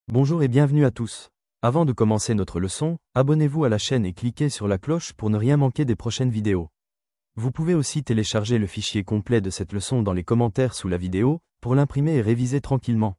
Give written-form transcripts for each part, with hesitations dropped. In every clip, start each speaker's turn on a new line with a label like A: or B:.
A: Bonjour et bienvenue à tous. Avant de commencer notre leçon, abonnez-vous à la chaîne et cliquez sur la cloche pour ne rien manquer des prochaines vidéos. Vous pouvez aussi télécharger le fichier complet de cette leçon dans les commentaires sous la vidéo, pour l'imprimer et réviser tranquillement.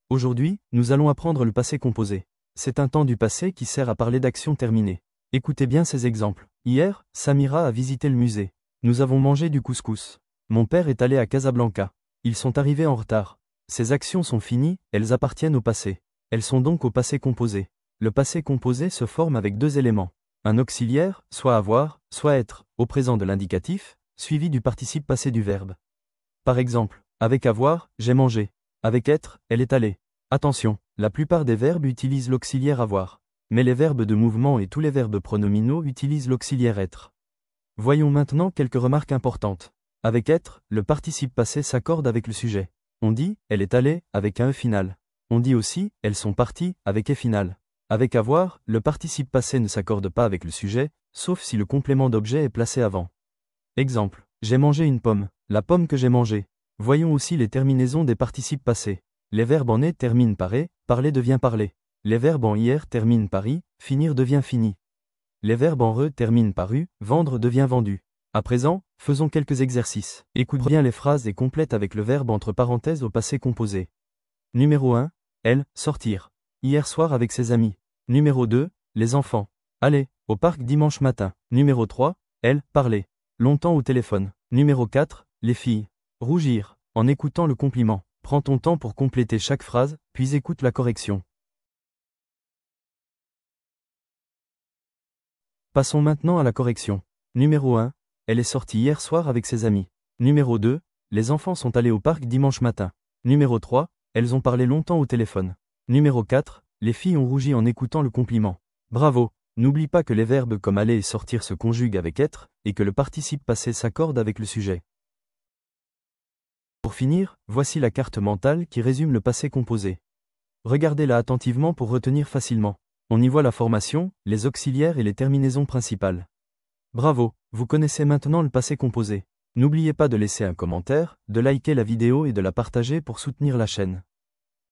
A: Aujourd'hui, nous allons apprendre le passé composé. C'est un temps du passé qui sert à parler d'actions terminées. Écoutez bien ces exemples. Hier, Samira a visité le musée. Nous avons mangé du couscous. Mon père est allé à Casablanca. Ils sont arrivés en retard. Ces actions sont finies, elles appartiennent au passé. Elles sont donc au passé composé. Le passé composé se forme avec deux éléments. Un auxiliaire, soit avoir, soit être, au présent de l'indicatif, suivi du participe passé du verbe. Par exemple, avec avoir, j'ai mangé. Avec être, elle est allée. Attention, la plupart des verbes utilisent l'auxiliaire avoir. Mais les verbes de mouvement et tous les verbes pronominaux utilisent l'auxiliaire être. Voyons maintenant quelques remarques importantes. Avec être, le participe passé s'accorde avec le sujet. On dit, elle est allée, avec un E final. On dit aussi, elles sont parties, avec E final. Avec avoir, le participe passé ne s'accorde pas avec le sujet, sauf si le complément d'objet est placé avant. Exemple, j'ai mangé une pomme, la pomme que j'ai mangée. Voyons aussi les terminaisons des participes passés. Les verbes en est terminent par et, parler devient parler. Les verbes en ir terminent par i, finir devient fini. Les verbes en re terminent par u, vendre devient vendu. À présent, faisons quelques exercices. Écoute bien les phrases et complète avec le verbe entre parenthèses au passé composé. Numéro 1, elle, sortir. Hier soir avec ses amis. Numéro 2, les enfants. Aller, au parc dimanche matin. Numéro 3, elle, parler. Longtemps au téléphone. Numéro 4, les filles. Rougir, en écoutant le compliment. Prends ton temps pour compléter chaque phrase, puis écoute la correction. Passons maintenant à la correction. Numéro 1, elle est sortie hier soir avec ses amis. Numéro 2, les enfants sont allés au parc dimanche matin. Numéro 3, elles ont parlé longtemps au téléphone. Numéro 4, les filles ont rougi en écoutant le compliment. Bravo! N'oublie pas que les verbes comme aller et sortir se conjuguent avec être, et que le participe passé s'accorde avec le sujet. Pour finir, voici la carte mentale qui résume le passé composé. Regardez-la attentivement pour retenir facilement. On y voit la formation, les auxiliaires et les terminaisons principales. Bravo, vous connaissez maintenant le passé composé. N'oubliez pas de laisser un commentaire, de liker la vidéo et de la partager pour soutenir la chaîne.